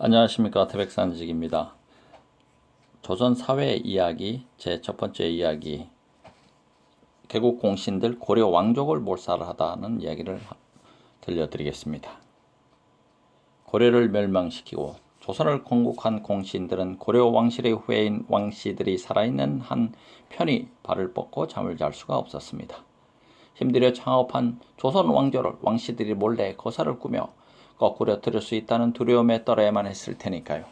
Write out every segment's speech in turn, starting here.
안녕하십니까. 태백산직입니다. 조선 사회 이야기 제 첫 번째 이야기, 개국 공신들 고려 왕족을 몰살하다는 이야기를 들려드리겠습니다. 고려를 멸망시키고 조선을 건국한 공신들은 고려 왕실의 후예인 왕씨들이 살아있는 한 편히 발을 뻗고 잠을 잘 수가 없었습니다. 힘들여 창업한 조선 왕조를 왕씨들이 몰래 거사를 꾸며 거꾸려 들을 수 있다는 두려움에 떨어야만 했을 테니까요.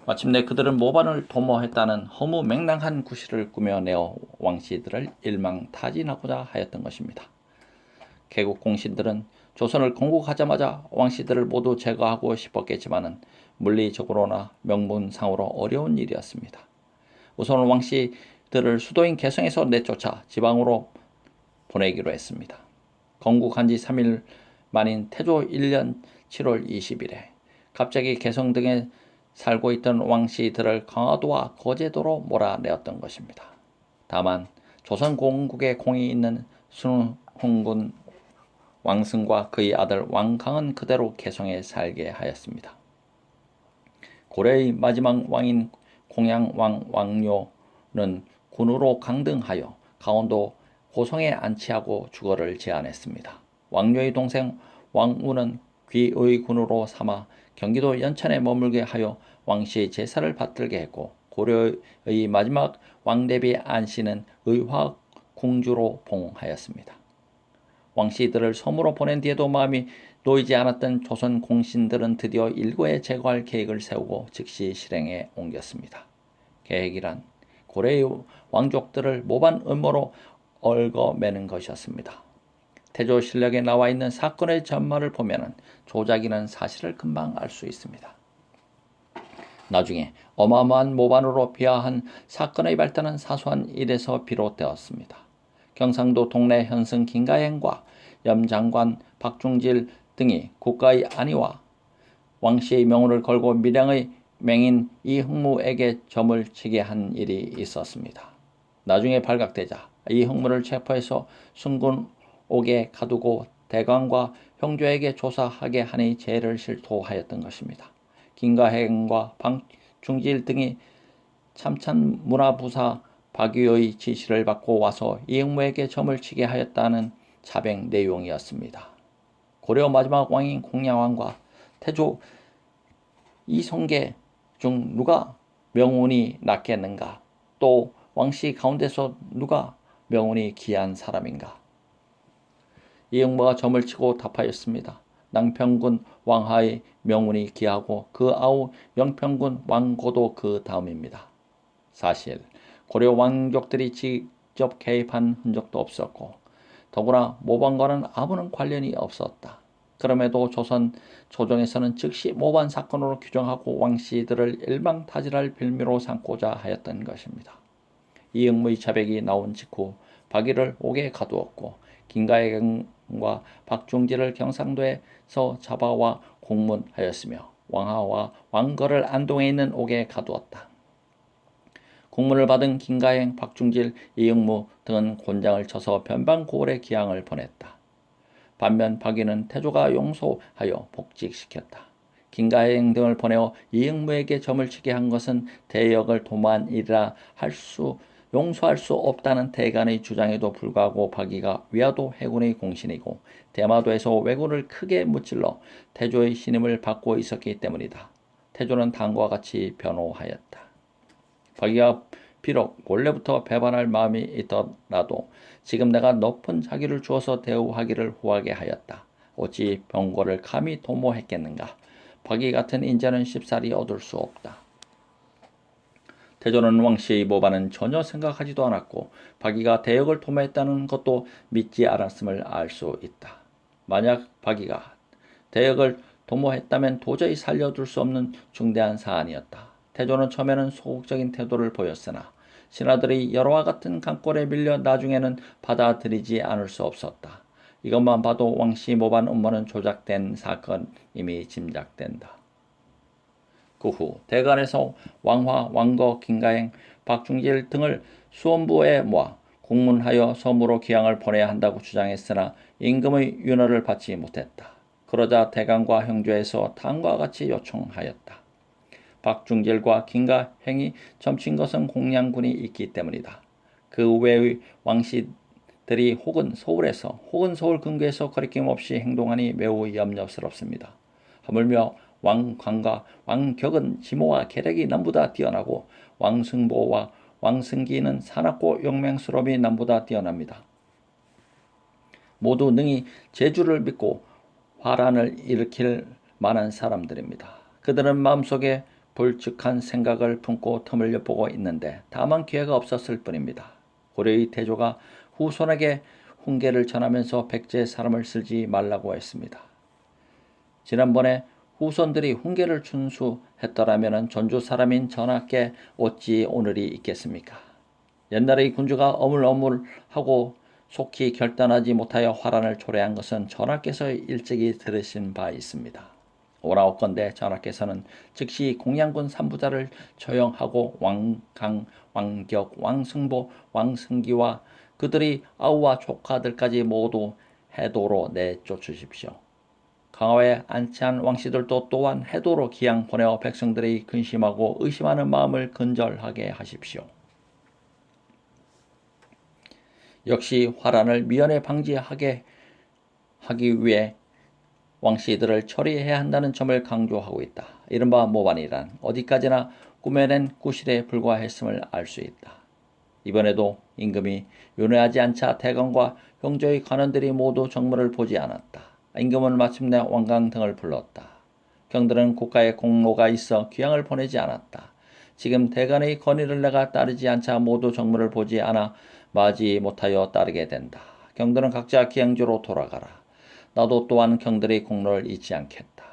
마침내 그들은 모반을 도모했다는 허무맹랑한 구실을 꾸며내어 왕씨들을 일망타진하고자 하였던 것입니다. 개국 공신들은 조선을 건국하자마자 왕씨들을 모두 제거하고 싶었겠지만은 물리적으로나 명분상으로 어려운 일이었습니다. 우선 왕씨들을 수도인 개성에서 내쫓아 지방으로 보내기로 했습니다. 건국한 지 3일 만인 태조 1년 7월 20일에 갑자기 개성 등에 살고 있던 왕씨들을 강화도와 거제도로 몰아내었던 것입니다. 다만 조선 공국의 공이 있는 순흥군 왕승과 그의 아들 왕강은 그대로 개성에 살게 하였습니다. 고려의 마지막 왕인 공양왕 왕묘는 군으로 강등하여 강원도 고성에 안치하고 주거를 제안했습니다. 왕묘의 동생 왕우는 귀의 군으로 삼아 경기도 연천에 머물게 하여 왕씨의 제사를 받들게 했고, 고려의 마지막 왕대비 안씨는 의화 궁주로 봉하였습니다. 왕씨들을 섬으로 보낸 뒤에도 마음이 놓이지 않았던 조선 공신들은 드디어 일거에 제거할 계획을 세우고 즉시 실행에 옮겼습니다. 계획이란 고려의 왕족들을 모반 음모로 얽어매는 것이었습니다. 태조실록에 나와 있는 사건의 전말을 보면 조작이는 사실을 금방 알 수 있습니다. 나중에 어마어마한 모반으로 비하한 사건의 발단은 사소한 일에서 비롯되었습니다. 경상도 동래 현승 김가행과 염장관 박중질 등이 국가의 안위와 왕씨의 명운을 걸고 밀양의 맹인 이흥무에게 점을 치게 한 일이 있었습니다. 나중에 발각되자 이흥무를 체포해서 순군 옥에 가두고 대관과 형조에게 조사하게 하니 죄를 실토하였던 것입니다. 김가행과 박중질 등이 참찬문화부사 박유의 지시를 받고 와서 이흥무에게 점을 치게 하였다는 자백 내용이었습니다. 고려 마지막 왕인 공양왕과 태조 이성계 중 누가 명운이 낫겠는가? 또 왕씨 가운데서 누가 명운이 귀한 사람인가? 이흥무가 점을 치고 답하였습니다. 낭평군 왕하의 명운이 귀하고 그 아우 영평군 왕고도 그 다음입니다. 사실 고려 왕족들이 직접 개입한 흔적도 없었고 더구나 모반과는 아무런 관련이 없었다. 그럼에도 조선 조정에서는 즉시 모반 사건으로 규정하고 왕씨들을 일망타진할 빌미로 삼고자 하였던 것입니다. 이흥무의 자백이 나온 직후 박이를 옥에 가두었고 김가행과 박중질을 경상도에서 잡아와 공문하였으며 왕하와 왕거를 안동에 있는 옥에 가두었다. 공문을 받은 김가행, 박중질, 이흥무 등은 곤장을 쳐서 변방고을에 기항을 보냈다. 반면 박이는 태조가 용서하여 복직시켰다. 김가행 등을 보내어 이흥무에게 점을 치게 한 것은 대역을 도모한 일이라 용서할 수 없다는 대간의 주장에도 불구하고 박이가 위화도 해군의 공신이고 대마도에서 왜군을 크게 무찔러 태조의 신임을 받고 있었기 때문이다. 태조는 다음과 같이 변호하였다. 박이가 비록 원래부터 배반할 마음이 있더라도 지금 내가 높은 자기를 주어서 대우하기를 후하게 하였다. 어찌 병고를 감히 도모했겠는가? 박이 같은 인자는 쉽사리 얻을 수 없다. 태조는 왕씨의 모반은 전혀 생각하지도 않았고 박이가 대역을 도모했다는 것도 믿지 않았음을 알 수 있다. 만약 박이가 대역을 도모했다면 도저히 살려둘 수 없는 중대한 사안이었다. 태조는 처음에는 소극적인 태도를 보였으나 신하들이 여러와 같은 강골에 밀려 나중에는 받아들이지 않을 수 없었다. 이것만 봐도 왕씨 모반 음모는 조작된 사건임이 짐작된다. 그 후 대간에서 왕화, 왕거, 김가행, 박중질 등을 수원부에 모아 공문하여 섬으로 기항을 보내야 한다고 주장했으나 임금의 윤허를 받지 못했다. 그러자 대간과 형조에서 다음과 같이 요청하였다. 박중질과 김가행이 점친 것은 공양군이 있기 때문이다. 그 외의 왕씨들이 혹은 서울에서 혹은 서울 근교에서 거리낌 없이 행동하니 매우 염려스럽습니다. 하물며 왕광과 왕격은 지모와 계략이 남보다 뛰어나고 왕승보와 왕승기는 사납고 용맹스러움이 남보다 뛰어납니다. 모두 능히 제주를 믿고 화란을 일으킬 만한 사람들입니다. 그들은 마음속에 불측한 생각을 품고 틈을 엿보고 있는데 다만 기회가 없었을 뿐입니다. 고려의 태조가 후손에게 훈계를 전하면서 백제의 사람을 쓰지 말라고 했습니다. 지난번에 후손들이 훈계를 준수했더라면 전주 사람인 전하께 어찌 오늘이 있겠습니까? 옛날의 군주가 어물어물하고 속히 결단하지 못하여 화란을 초래한 것은 전하께서 일찍이 들으신 바 있습니다. 오라옵건대 전하께서는 즉시 공양군 3부자를 처형하고 왕강, 왕격, 왕승보, 왕승기와 그들이 아우와 조카들까지 모두 해도로 내쫓으십시오. 강화에 안치한 왕씨들도 또한 해도로 기양 보내어 백성들이 근심하고 의심하는 마음을 근절하게 하십시오. 역시 화란을 미연에 방지하게 하기 위해 왕씨들을 처리해야 한다는 점을 강조하고 있다. 이른바 모반이란 어디까지나 꾸며낸 구실에 불과했음을 알 수 있다. 이번에도 임금이 윤회하지 않자 대감과 형제의 관원들이 모두 정무를 보지 않았다. 임금은 마침내 왕강 등을 불렀다. 경들은 국가에 공로가 있어 귀양을 보내지 않았다. 지금 대간의 건의를 내가 따르지 않자 모두 정무를 보지 않아 마지 못하여 따르게 된다. 경들은 각자 기양지로 돌아가라. 나도 또한 경들의 공로를 잊지 않겠다.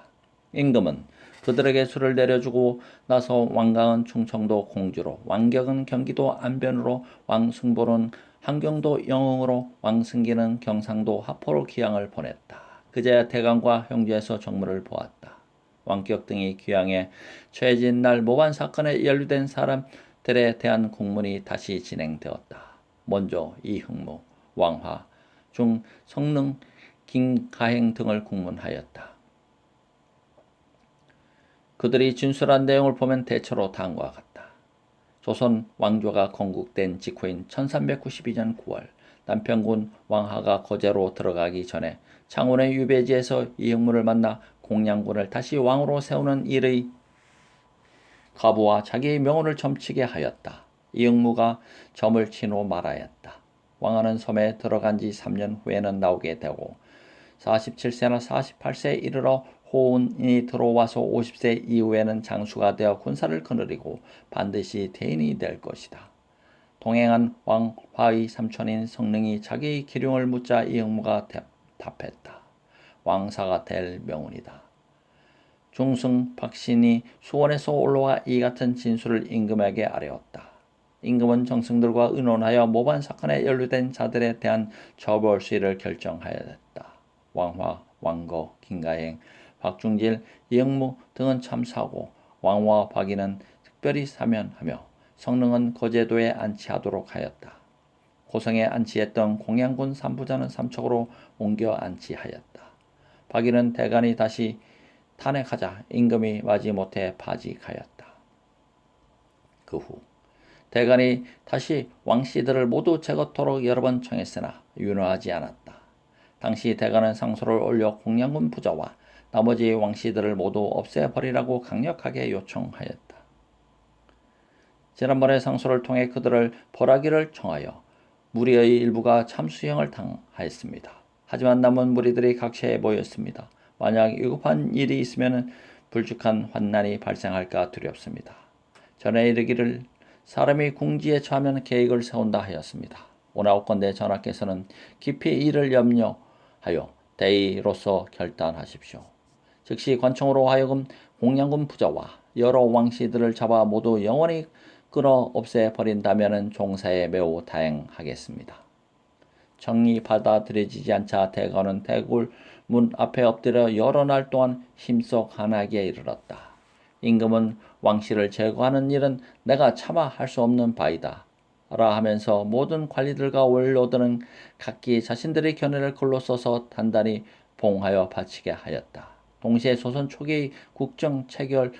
임금은 그들에게 술을 내려주고 나서 왕강은 충청도 공주로, 왕격은 경기도 안변으로, 왕승보는 함경도 영흥으로, 왕승기는 경상도 하포로 기양을 보냈다. 그제야 대감과 형제에서 정무를 보았다. 왕격 등이 귀양에 처해진 날 모반 사건에 연루된 사람들에 대한 공문이 다시 진행되었다. 먼저 이흥무, 왕화, 중, 성능, 김가행 등을 공문하였다. 그들이 진술한 내용을 보면 대체로 다음과 같다. 조선 왕조가 건국된 직후인 1392년 9월 남편군 왕하가 거제로 들어가기 전에 창원의 유배지에서 이흥무를 만나 공양군을 다시 왕으로 세우는 일의 가부와 자기의 명언을 점치게 하였다. 이흥무가 점을 친 후 말하였다. 왕하는 섬에 들어간 지 3년 후에는 나오게 되고 47세나 48세에 이르러 호운이 들어와서 50세 이후에는 장수가 되어 군사를 거느리고 반드시 대인이 될 것이다. 동행한 왕화의 삼촌인 성능이 자기의 기륭을 묻자 이흥무가 답했다. 왕사가 될 명운이다. 중승 박신이 수원에서 올라와 이 같은 진술을 임금에게 아뢰었다. 임금은 정승들과 의논하여 모반 사건에 연루된 자들에 대한 처벌 수위를 결정하였다. 왕화, 왕거, 김가행, 박중질, 이흥무 등은 참사하고 왕과 박이는 특별히 사면하며 성능은 거제도에 안치하도록 하였다. 고성에 안치했던 공양군 3부자는 삼척으로 옮겨 안치하였다. 박이는 대간이 다시 탄핵하자 임금이 마지못해 파직하였다. 그 후 대간이 다시 왕씨들을 모두 제거토록 여러 번 청했으나 윤허하지 않았다. 당시 대간은 상소를 올려 공양군 부자와 나머지 왕씨들을 모두 없애버리라고 강력하게 요청하였다. 지난번에 상소를 통해 그들을 벌하기를 청하여 무리의 일부가 참수형을 당하였습니다. 하지만 남은 무리들이 각처에 모였습니다. 만약 위급한 일이 있으면 불축한 환난이 발생할까 두렵습니다. 전에 이르기를 사람이 궁지에 처하면 계획을 세운다 하였습니다. 오나옵건대 전하께서는 깊이 이를 염려하여 대의로서 결단하십시오. 즉시 관청으로 하여금 공양군 부자와 여러 왕씨들을 잡아 모두 영원히 끊어 없애버린다면 종사에 매우 다행하겠습니다. 정이 받아들여지지 않자 대관은 대굴 문 앞에 엎드려 여러 날 동안 힘속 한하기에 이르렀다. 임금은 왕씨를 제거하는 일은 내가 차마 할 수 없는 바이다 라 하면서 모든 관리들과 원로들은 각기 자신들의 견해를 글로 써서 단단히 봉하여 바치게 하였다. 동시에 조선 초기의 국정 체결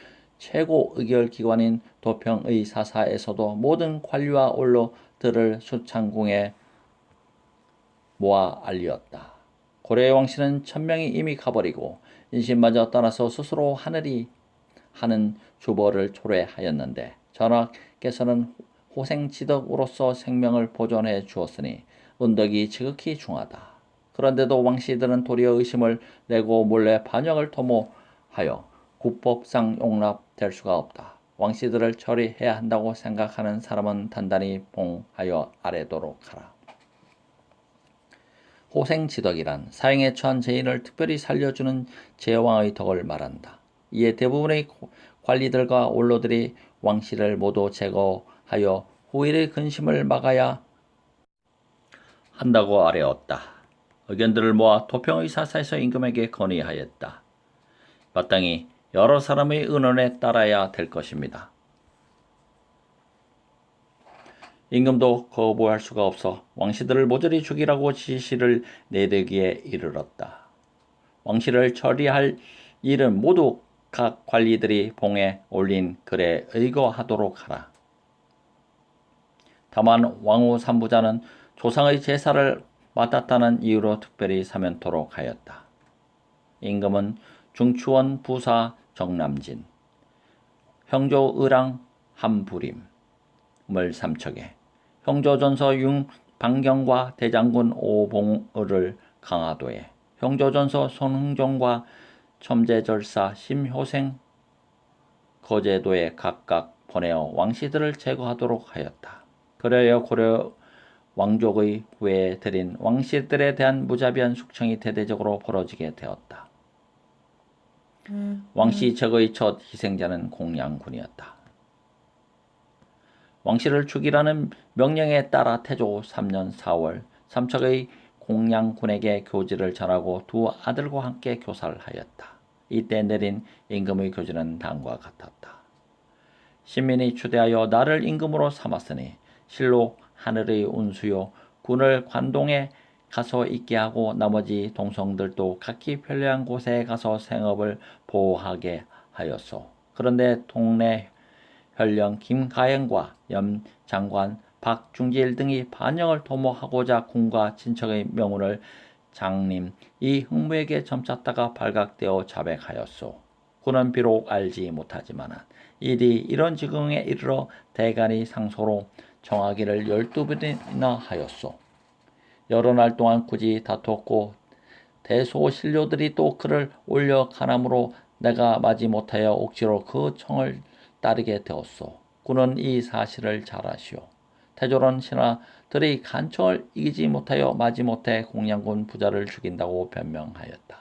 최고 의결기관인 도평의사사에서도 모든 관리와 원로들을 수창궁에 모아 알리었다. 고려의 왕씨는 1000명이 이미 가버리고 인신마저 떠나서 스스로 하늘이 하는 주벌을 초래하였는데 전하께서는 호생지덕으로서 생명을 보존해 주었으니 은덕이 지극히 중하다. 그런데도 왕씨들은 도리어 의심을 내고 몰래 반역을 도모하여 국법상 용납될 수가 없다. 왕씨들을 처리해야 한다고 생각하는 사람은 단단히 봉하여 아래도록 하라. 호생지덕이란 사형에 처한 죄인을 특별히 살려주는 제왕의 덕을 말한다. 이에 대부분의 관리들과 원로들이 왕씨를 모두 제거하여 후일의 근심을 막아야 한다고 아뢰었다. 의견들을 모아 도평의사사에서 임금에게 건의하였다. 마땅히 여러 사람의 의논에 따라야 될 것입니다. 임금도 거부할 수가 없어 왕씨들을 모조리 죽이라고 지시를 내리기에 이르렀다. 왕씨를 처리할 일은 모두 각 관리들이 봉에 올린 글에 의거하도록 하라. 다만 왕후 삼부자는 조상의 제사를 맡았다는 이유로 특별히 사면토록 하였다. 임금은 중추원 부사 정남진, 형조의랑 함부림을 삼척에, 형조전서 융방경과 대장군 오봉을을 강화도에, 형조전서 손흥종과 첨제절사 심효생 거제도에 각각 보내어 왕씨들을 제거하도록 하였다. 그래야 고려 왕족의 후에 들인 왕씨들에 대한 무자비한 숙청이 대대적으로 벌어지게 되었다. 왕씨 제거의 첫 희생자는 공양군이었다. 왕씨를 죽이라는 명령에 따라 태조 3년 4월 삼척의 공양군에게 교지를 전하고 두 아들과 함께 교사를 하였다. 이때 내린 임금의 교지는 다음과 같았다. 신민이 추대하여 나를 임금으로 삼았으니 실로 하늘의 운수요 군을 관동에 가서 있게 하고 나머지 동성들도 각기 편리한 곳에 가서 생업을 보호하게 하였소. 그런데 동네 현령 김가영과 염장관 박중질 등이 반역을 도모하고자 군과 친척의 명운을 장님 이 흥무에게 점쳤다가 발각되어 자백하였소. 군은 비록 알지 못하지만 일이 이런 지경에 이르러 대간이 상소로 정하기를 12번이나 하였소. 여러 날 동안 굳이 다투었고 대소신료들이 또 그를 올려 가남으로 내가 마지 못하여 억지로 그 청을 따르게 되었소. 군은 이 사실을 잘 아시오. 태조론 신하들의 간청을 이기지 못하여 마지 못해 공양군 부자를 죽인다고 변명하였다.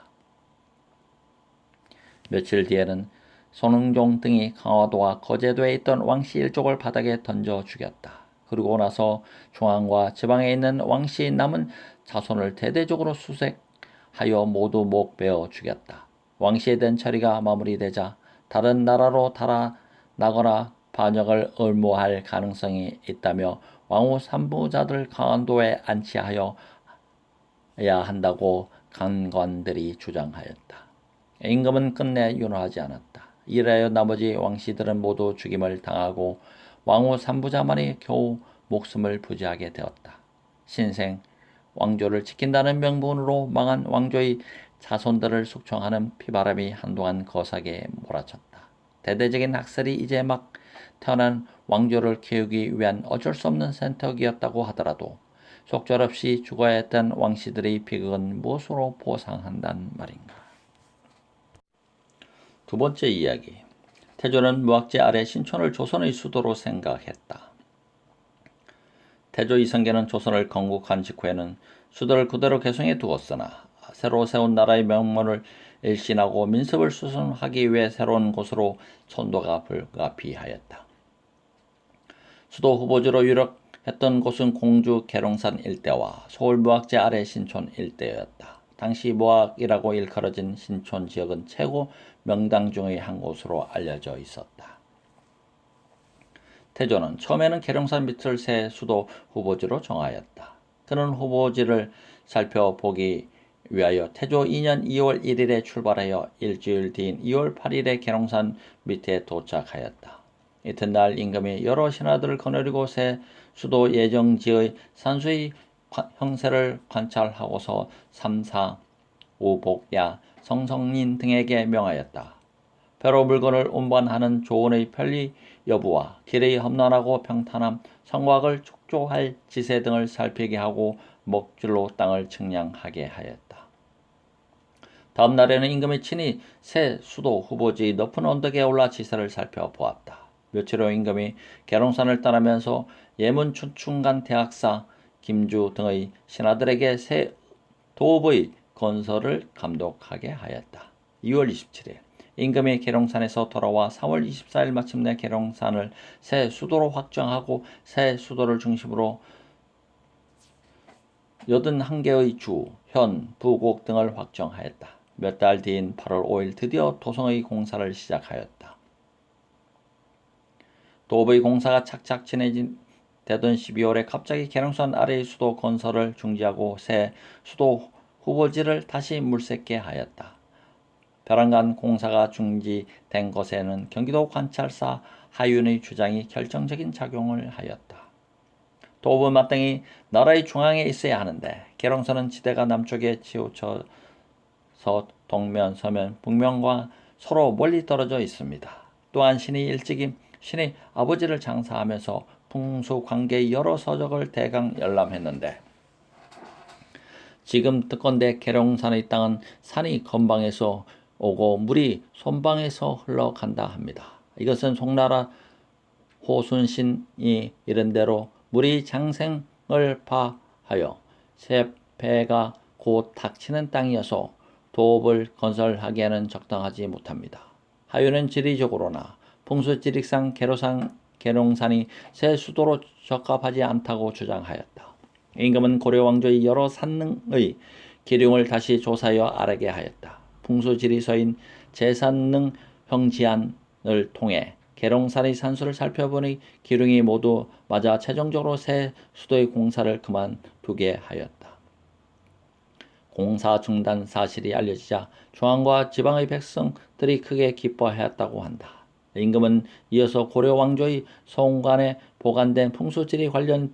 며칠 뒤에는 손흥종 등이 강화도와 거제도에 있던 왕씨 일족을 바닥에 던져 죽였다. 그러고 나서 중앙과 지방에 있는 왕씨의 남은 자손을 대대적으로 수색하여 모두 목 베어 죽였다. 왕씨에 대한 처리가 마무리되자 다른 나라로 달아나거나 반역을 의무할 가능성이 있다며 왕후 삼부자들 강원도에 안치하여야 한다고 간관들이 주장하였다. 임금은 끝내 윤호하지 않았다. 이래여 나머지 왕씨들은 모두 죽임을 당하고 왕후 삼부자만이 겨우 목숨을 부지하게 되었다. 신생 왕조를 지킨다는 명분으로 망한 왕조의 자손들을 숙청하는 피바람이 한동안 거사게 몰아쳤다. 대대적인 학살이 이제 막 태어난 왕조를 키우기 위한 어쩔 수 없는 선택이었다고 하더라도 속절없이 죽어야 했던 왕씨들의 비극은 무엇으로 보상한단 말인가. 두 번째 이야기. 태조는 무학제 아래 신촌을 조선의 수도로 생각했다. 태조 이성계는 조선을 건국한 직후에는 수도를 그대로 개성해 두었으나 새로 세운 나라의 명문을 일신하고 민습을 수선하기 위해 새로운 곳으로 천도가 불가피하였다. 수도 후보지로 유력했던 곳은 공주 계룡산 일대와 서울 무학제 아래 신촌 일대였다. 당시 무학이라고 일컬어진 신촌 지역은 최고 명당 중의 한 곳으로 알려져 있었다. 태조는 처음에는 계룡산 밑을 새 수도 후보지로 정하였다. 그는 후보지를 살펴보기 위하여 태조 2년 2월 1일에 출발하여 일주일 뒤인 2월 8일에 계룡산 밑에 도착하였다. 이튿날 임금이 여러 신하들을 거느리고 새 수도 예정지의 산수의 형세를 관찰하고서 삼사, 오복야, 성성인 등에게 명하였다. 배로 물건을 운반하는 조원의 편리 여부와 길의 험난하고 평탄함, 성곽을 축조할 지세 등을 살피게 하고 목줄로 땅을 측량하게 하였다. 다음 날에는 임금이 친히 새 수도 후보지의 높은 언덕에 올라 지세를 살펴보았다. 며칠 후 임금이 계룡산을 떠나면서 예문 춘충관 대학사 김주 등의 신하들에게 새 도읍의 건설을 감독하게 하였다. 2월 27일 임금이 계룡산에서 돌아와 3월 24일 마침내 계룡산을 새 수도로 확정하고 새 수도를 중심으로 81개의 주, 현, 부곡 등을 확정하였다. 몇 달 뒤인 8월 5일 드디어 도성의 공사를 시작하였다. 도읍의 공사가 착착 진행되던 12월에 갑자기 계룡산 아래의 수도 건설을 중지하고 새 수도 후보지를 다시 물색게 하였다. 벼랑간 공사가 중지된 것에는 경기도 관찰사 하윤의 주장이 결정적인 작용을 하였다. 도읍은 마땅히 나라의 중앙에 있어야 하는데 계룡산은 지대가 남쪽에 치우쳐서 동면, 서면, 북면과 서로 멀리 떨어져 있습니다. 또한 신이 일찍이 신의 아버지를 장사하면서 풍수관계의 여러 서적을 대강 열람했는데 지금 듣건대 계룡산의 땅은 산이 건방에서 오고 물이 손방에서 흘러간다 합니다. 이것은 송나라 호순신이 이른대로 물이 장생을 파하여 세패가 곧 닥치는 땅이어서 도읍을 건설하기에는 적당하지 못합니다. 하윤은 지리적으로나 풍수지리상 계룡산이 새 수도로 적합하지 않다고 주장하였다. 임금은 고려왕조의 여러 산릉의 기륭을 다시 조사하여 알게 하였다. 풍수지리서인 제산릉 형지안을 통해 계룡산의 산수를 살펴보니 기륭이 모두 맞아 최종적으로 새 수도의 공사를 그만두게 하였다. 공사 중단 사실이 알려지자 중앙과 지방의 백성들이 크게 기뻐하였다고 한다. 임금은 이어서 고려 왕조의 서원관에 보관된 풍수지리 관련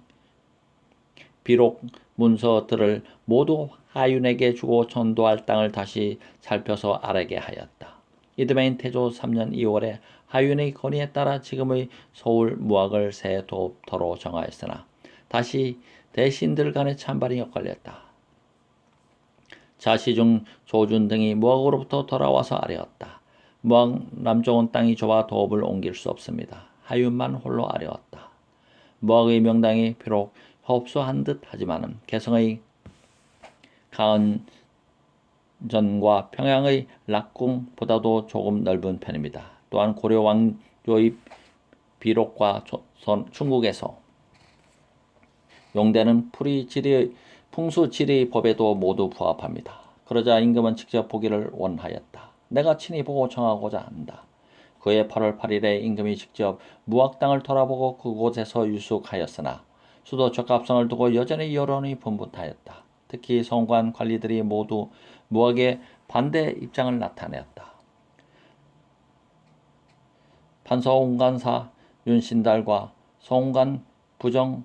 비록 문서들을 모두 하윤에게 주고 전도할 땅을 다시 살펴서 알게 하였다. 이듬해인 태조 3년 2월에 하윤의 건의에 따라 지금의 서울 무학을 새 도읍터로 정하였으나 다시 대신들 간의 찬반이 엇갈렸다. 자시중 조준 등이 무학으로부터 돌아와서 아뢰었다. 무학 남쪽은 땅이 좁아 도읍을 옮길 수 없습니다. 하윤만 홀로 아뢰었다. 무학의 명당이 비록 협소한 듯 하지만 개성의 가은전과 평양의 락궁보다도 조금 넓은 편입니다. 또한 고려 왕조의 비록과 중국에서 용되는 풍수지리 법에도 모두 부합합니다. 그러자 임금은 직접 보기를 원하였다. 내가 친히 보고 정하고자 한다. 그해 8월 8일에 임금이 직접 무학 땅을 돌아보고 그곳에서 유숙하였으나 수도 적합성을 두고 여전히 여론이 분분하였다. 특히 성관 관리들이 모두 무학에 반대 입장을 나타내었다. 판서홍관사 윤신달과 성관 부정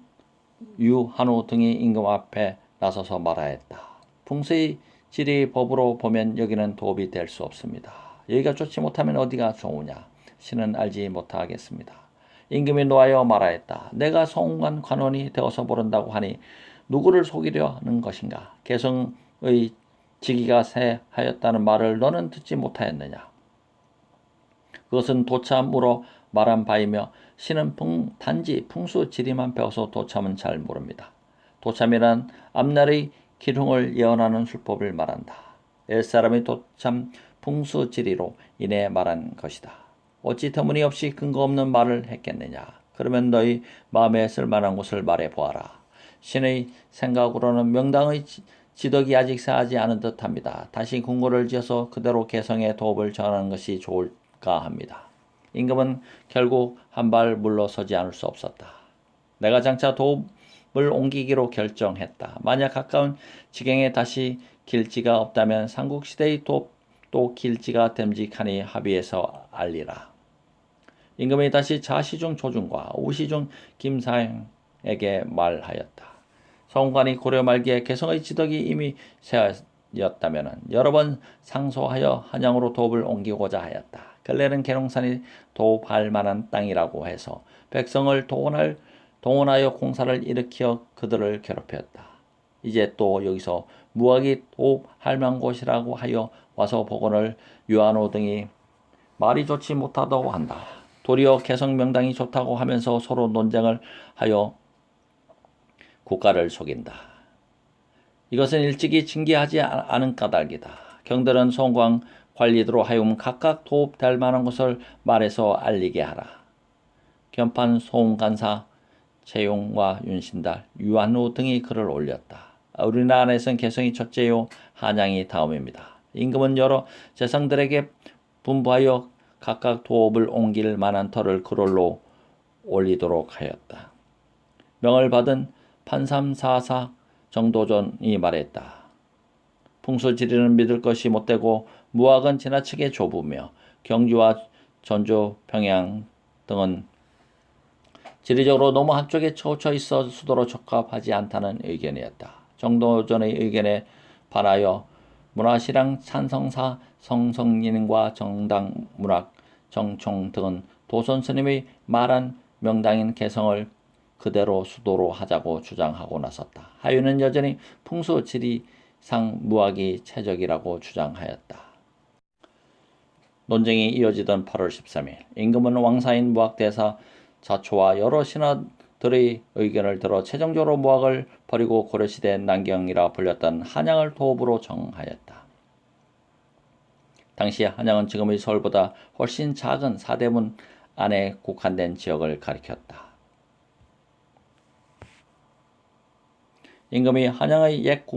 유한우 등이 임금 앞에 나서서 말하였다. 풍수의 지리 법으로 보면 여기는 도읍이 될 수 없습니다. 여기가 좋지 못하면 어디가 좋으냐? 신은 알지 못하겠습니다. 임금이 노하여 말하였다. 내가 성관 관원이 되어서 모른다고 하니 누구를 속이려 하는 것인가? 개성의 지기가 새하였다는 말을 너는 듣지 못하였느냐? 그것은 도참으로 말한 바이며 신은 단지 풍수 지리만 배워서 도참은 잘 모릅니다. 도참이란 앞날의 기흉을 예언하는 술법을 말한다. 옛사람이 도참 풍수 지리로 인해 말한 것이다. 어찌 터무니없이 근거 없는 말을 했겠느냐. 그러면 너희 마음에 쓸만한 것을 말해보아라. 신의 생각으로는 명당의 지덕이 아직 새하지 않은 듯합니다. 다시 궁궐을 지어서 그대로 개성의 도읍을 전하는 것이 좋을까 합니다. 임금은 결국 한 발 물러서지 않을 수 없었다. 내가 장차 도읍 도읍을 옮기기로 결정했다. 만약 가까운 지경에 다시 길지가 없다면 삼국시대의 도읍도 길지가 됨직하니 합의해서 알리라. 임금이 다시 자시중 조준과 우시중 김사행에게 말하였다. 서운관이 고려 말기에 개성의 지덕이 이미 세였다면 여러 번 상소하여 한양으로 도읍을 옮기고자 하였다. 근래는 계룡산이 도읍할 만한 땅이라고 해서 백성을 동원하여 공사를 일으켜 그들을 괴롭혔다. 이제 또 여기서 무학이 도읍할 만한 곳이라고 하여 와서 복원을 유한호 등이 말이 좋지 못하다고 한다. 도리어 개성 명당이 좋다고 하면서 서로 논쟁을 하여 국가를 속인다. 이것은 일찍이 징계하지 않은 까닭이다. 경들은 송광 관리도로 하여금 각각 도읍될 만한 것을 말해서 알리게 하라. 견판 송간사 채용과 윤신달, 유한호 등이 글을 올렸다. 우리나라에선 개성이 첫째요, 한양이 다음입니다. 임금은 여러 재상들에게 분부하여 각각 도읍을 옮길 만한 터를 글로 올리도록 하였다. 명을 받은 판삼사사 정도전이 말했다. 풍수지리는 믿을 것이 못되고 무학은 지나치게 좁으며 경주와 전주, 평양 등은 지리적으로 너무 한쪽에 처우쳐 있어 수도로 적합하지 않다는 의견이었다. 정도전의 의견에 반하여 문화시랑 찬성사 성성인과 정당 문학 정총 등은 도선 스님의 말한 명당인 개성을 그대로 수도로 하자고 주장하고 나섰다. 하유는 여전히 풍수 지리상 무학이 최적이라고 주장하였다. 논쟁이 이어지던 8월 13일 임금은 왕사인 무학대사 자초와 여러 신하들의 의견을 들어 최종적으로 무학을 버리고 고려시대 난경이라 불렸던 한양을 도읍으로 정하였다. 당시 한양은 지금의 서울보다 훨씬 작은 사대문 안에 국한된 지역을 가리켰다. 임금이 한양의 옛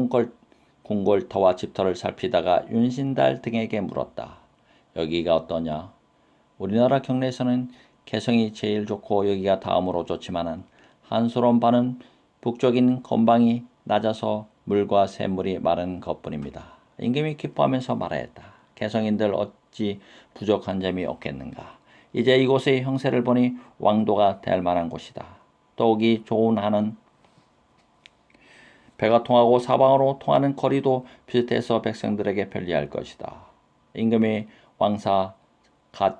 궁궐터와 집터를 살피다가 윤신달 등에게 물었다. 여기가 어떠냐? 우리나라 경내에서는 개성이 제일 좋고 여기가 다음으로 좋지만은 한솔원 반은 북쪽인 건방이 낮아서 물과 샘물이 마른 것뿐입니다. 임금이 기뻐하면서 말하였다. 개성인들 어찌 부족한 점이 없겠는가. 이제 이곳의 형세를 보니 왕도가 될 만한 곳이다. 더욱이 좋은 한은 배가 통하고 사방으로 통하는 거리도 비슷해서 백성들에게 편리할 것이다. 임금이 왕사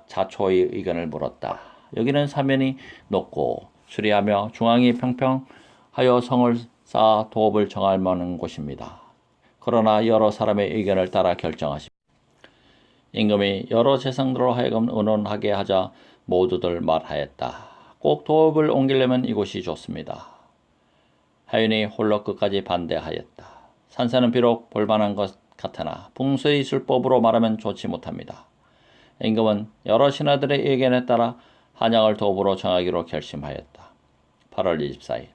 자초의 의견을 물었다. 여기는 사면이 높고 수리하며 중앙이 평평하여 성을 쌓아 도읍을 정할 만한 곳입니다. 그러나 여러 사람의 의견을 따라 결정하십니다. 임금이 여러 재상들로 하여금 의논하게 하자 모두들 말하였다. 꼭 도읍을 옮기려면 이곳이 좋습니다. 하윤이 홀로 끝까지 반대하였다. 산세는 비록 볼만한 것 같으나 풍수의 술법으로 말하면 좋지 못합니다. 임금은 여러 신하들의 의견에 따라 한양을 도읍으로 정하기로 결심하였다. 8월 24일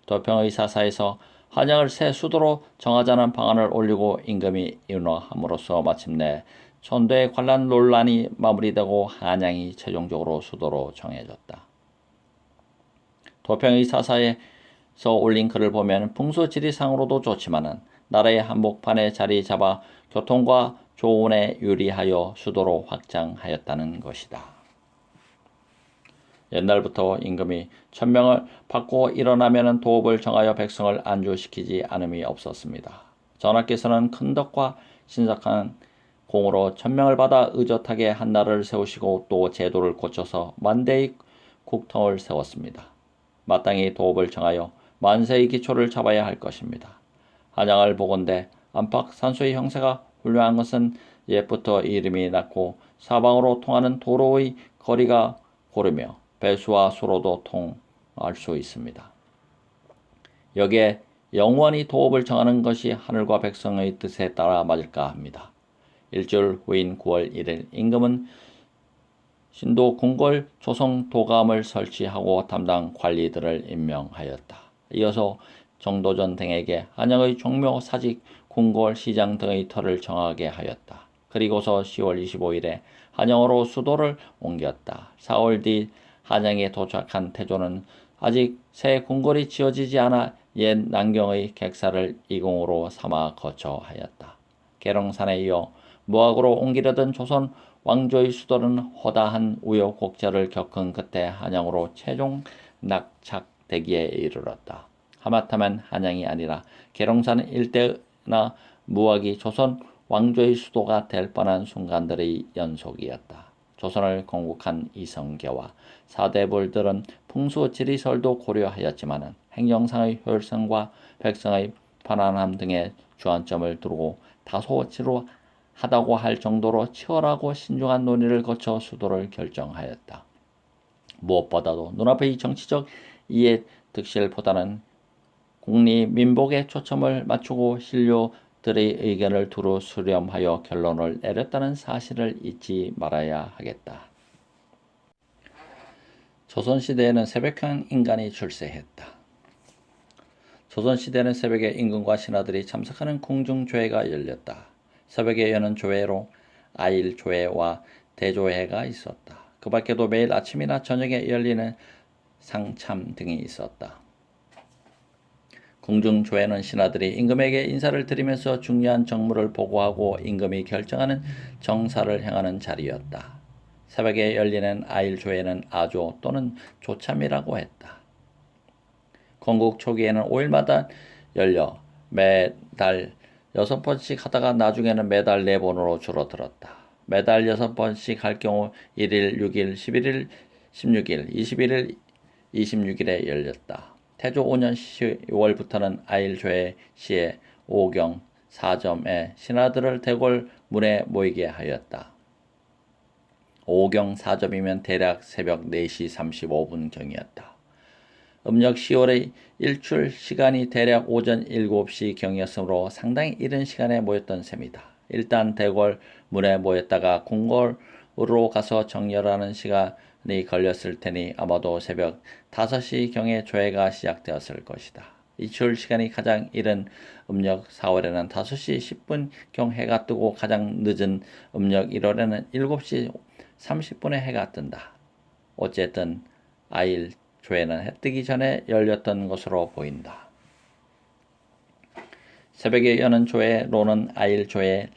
도평의 사사에서 한양을 새 수도로 정하자는 방안을 올리고 임금이 인허함으로써 마침내 천도의 관란 논란이 마무리되고 한양이 최종적으로 수도로 정해졌다. 도평의 사사에서 올린 글을 보면 풍수지리상으로도 좋지만은 나라의 한복판에 자리 잡아 교통과 조운에 유리하여 수도로 확장하였다는 것이다. 옛날부터 임금이 천명을 받고 일어나면 도읍을 정하여 백성을 안주시키지 않음이 없었습니다. 전하께서는 큰 덕과 신속한 공으로 천명을 받아 의젓하게 한나라를 세우시고 또 제도를 고쳐서 만대의 국통을 세웠습니다. 마땅히 도읍을 정하여 만세의 기초를 잡아야 할 것입니다. 한양을 보건대 안팎 산소의 형세가 훌륭한 것은 옛부터 이름이 났고 사방으로 통하는 도로의 거리가 고르며 배수와 수로도 통할 수 있습니다. 여기에 영원히 도읍을 정하는 것이 하늘과 백성의 뜻에 따라 맞을까 합니다. 일주일 후인 9월 1일 임금은 신도 궁궐 조성 도감을 설치하고 담당 관리들을 임명하였다. 이어서 정도전 등에게 한양의 종묘, 사직, 궁궐, 시장 등의 터를 정하게 하였다. 그리고서 10월 25일에 한양으로 수도를 옮겼다. 4월 뒤 한양에 도착한 태조는 아직 새 궁궐이 지어지지 않아 옛 난경의 객사를 이공으로 삼아 거처하였다. 계룡산에 이어 무학으로 옮기려던 조선 왕조의 수도는 허다한 우여곡절을 겪은 끝에 한양으로 최종 낙착되기에 이르렀다. 하마터면 한양이 아니라 계룡산 일대나 무학이 조선 왕조의 수도가 될 뻔한 순간들의 연속이었다. 조선을 건국한 이성계와 사대부들은 풍수 지리설도 고려하였지만 행정상의 효율성과 백성의 편안함 등의 주안점을 두고 다소 지루하다고 할 정도로 치열하고 신중한 논의를 거쳐 수도를 결정하였다. 무엇보다도 눈앞의 정치적 이해 득실보다는 국리민복에 초점을 맞추고 신료들의 의견을 두루 수렴하여 결론을 내렸다는 사실을 잊지 말아야 하겠다. 조선시대에는 새벽형 인간이 출세했다. 조선시대는 새벽에 임금과 신하들이 참석하는 궁중조회가 열렸다. 새벽에 여는 조회로 아일조회와 대조회가 있었다. 그 밖에도 매일 아침이나 저녁에 열리는 상참 등이 있었다. 궁중조회는 신하들이 임금에게 인사를 드리면서 중요한 정무를 보고하고 임금이 결정하는 정사를 행하는 자리였다. 새벽에 열리는 아일조회는 아조 또는 조참이라고 했다. 건국 초기에는 5일마다 열려 매달 6번씩 하다가 나중에는 매달 4번으로 줄어들었다. 매달 6번씩 할 경우 1일, 6일, 11일, 16일, 21일, 26일에 열렸다. 태조 5년 10월부터는 아일조회 시에 오경 4점에 신하들을 대궐 문에 모이게 하였다. 오경 4점이면 대략 새벽 4시 35분경이었다. 음력 10월의 일출 시간이 대략 오전 7시경이었으므로 상당히 이른 시간에 모였던 셈이다. 일단 대궐 문에 모였다가 궁궐으로 가서 정렬하는 시간이 걸렸을 테니 아마도 새벽 5시경에 조회가 시작되었을 것이다. 일출 시간이 가장 이른 음력 4월에는 5시 10분경 해가 뜨고 가장 늦은 음력 1월에는 7시 30분에 해가 뜬다. 어쨌든 아일 조회는 해 뜨기 전에 열렸던 것으로 보인다. 새벽에 여는 조회로는 아일 조회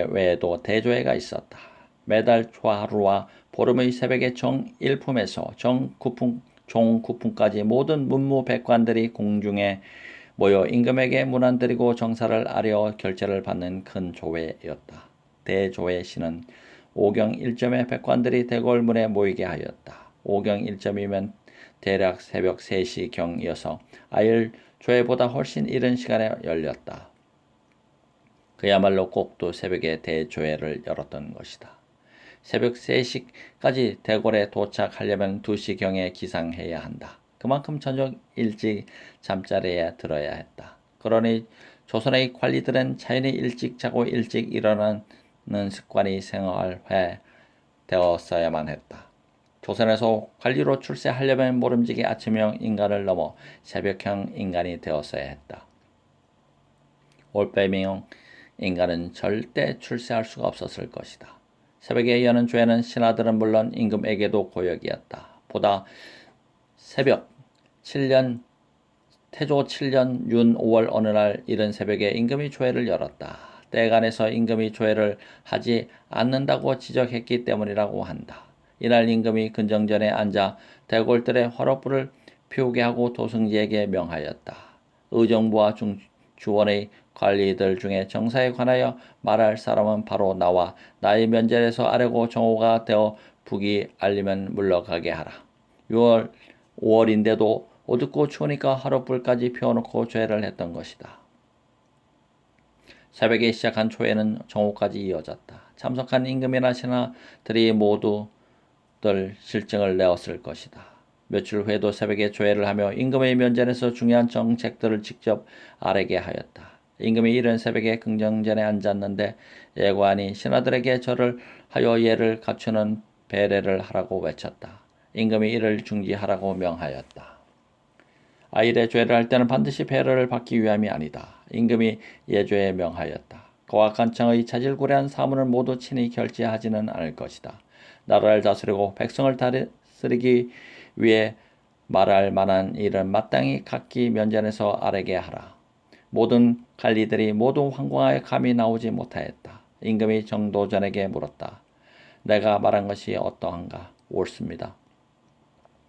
외에도 대조회가 있었다. 매달 초하루와 보름의 새벽에 정 1품에서 정 9품까지 모든 문무백관들이 공중에 모여 임금에게 문안드리고 정사를 아려 결제를 받는 큰 조회였다. 대조회 시는 오경 1점의 백관들이 대궐문에 모이게 하였다. 오경 1점이면 대략 새벽 3시경이어서 아일 조회보다 훨씬 이른 시간에 열렸다. 그야말로 꼭두 새벽에 대조회를 열었던 것이다. 새벽 3시까지 대궐에 도착하려면 2시경에 기상해야 한다. 그만큼 저녁 일찍 잠자리에 들어야 했다. 그러니 조선의 관리들은 자연히 일찍 자고 일찍 일어나는 습관이 생활화 되었어야만 했다. 조선에서 관리로 출세하려면 모름지기 아침형 인간을 넘어 새벽형 인간이 되었어야 했다. 올빼미형 인간은 절대 출세할 수가 없었을 것이다. 새벽에 여는 조회는 신하들은 물론 임금에게도 고역이었다. 보다 새벽 7년 태조 7년 윤 5월 어느 날 이른 새벽에 임금이 조회를 열었다. 때간에서 임금이 조회를 하지 않는다고 지적했기 때문이라고 한다. 이날 임금이 근정전에 앉아 대궐들의 화롯불을 피우게 하고 도승지에게 명하였다. 의정부와 주원의 관리들 중에 정사에 관하여 말할 사람은 바로 나와 나의 면전에서 아래고 정오가 되어 북이 알리면 물러가게 하라. 5월인데도 어둡고 추우니까 화롯불까지 피워놓고 조회를 했던 것이다. 새벽에 시작한 조회는 정오까지 이어졌다. 참석한 임금이나 신하들이 모두들 실증을 내었을 것이다. 며칠 후에도 새벽에 조회를 하며 임금의 면전에서 중요한 정책들을 직접 아뢰게 하였다. 임금이 이른 새벽에 긍정전에 앉았는데 예관이 신하들에게 절을 하여 예를 갖추는 배례를 하라고 외쳤다. 임금이 이를 중지하라고 명하였다. 아일의 조회를 할 때는 반드시 배례를 받기 위함이 아니다. 임금이 예조에 명하였다. 그와 간청의 자질구레한 사문을 모두 친히 결제하지는 않을 것이다. 나라를 다스리고 백성을 다스리기 위해 말할 만한 일은 마땅히 각기 면전에서 아뢰게 하라. 모든 관리들이 모두 황공하여 감히 나오지 못하였다. 임금이 정도전에게 물었다. 내가 말한 것이 어떠한가? 옳습니다.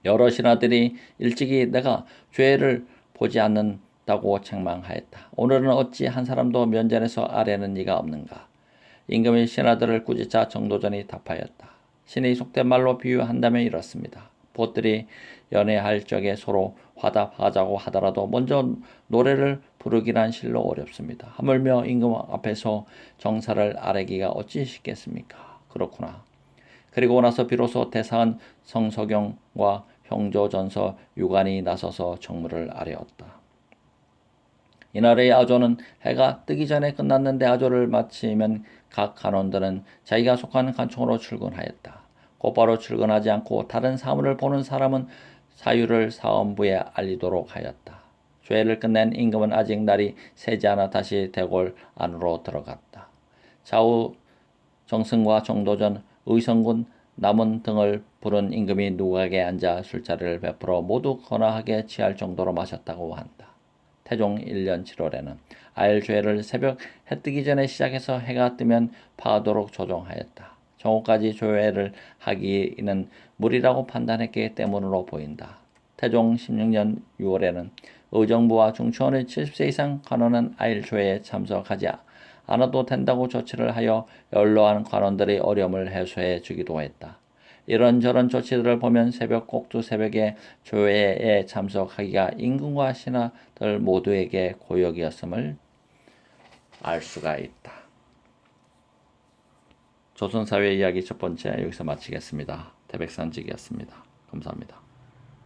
여러 신하들이 일찍이 내가 죄를 보지 않는다고 책망하였다. 오늘은 어찌 한 사람도 면전에서 아뢰는 이가 없는가? 임금이 신하들을 꾸짖자 정도전이 답하였다. 신이 속된 말로 비유한다면 이렇습니다. 보들이 연애할 적에 서로 화답하자고 하더라도 먼저 노래를 부르기란 실로 어렵습니다. 하물며 임금 앞에서 정사를 아뢰기가 어찌 쉽겠습니까? 그렇구나. 그리고 나서 비로소 대사은 성서경과 형조전서 유관이 나서서 정무를 아뢰었다. 이날의 아조는 해가 뜨기 전에 끝났는데 아조를 마치면 각 간원들은 자기가 속한 관청으로 출근하였다. 곧바로 출근하지 않고 다른 사물을 보는 사람은 사유를 사원부에 알리도록 하였다. 죄를 끝낸 임금은 아직 날이 새지 않아 다시 대궐 안으로 들어갔다. 좌우 정승과 정도전, 의성군, 남은 등을 부른 임금이 누각에 앉아 술자리를 베풀어 모두 거나하게 취할 정도로 마셨다고 한다. 태종 1년 7월에는 아일죄를 새벽 해뜨기 전에 시작해서 해가 뜨면 파하도록 조정하였다. 정오까지 조회를 하기는 무리라고 판단했기 때문으로 보인다. 태종 16년 6월에는 의정부와 중추원의 70세 이상 관원은 아일조회에 참석하지 않아도 된다고 조치를 하여 연로한 관원들의 어려움을 해소해 주기도 했다. 이런저런 조치들을 보면 새벽 꼭두 새벽에 조회에 참석하기가 임금과 신하들 모두에게 고역이었음을 알 수가 있다. 조선사회 이야기 첫 번째 여기서 마치겠습니다. 태백산직이었습니다. 감사합니다.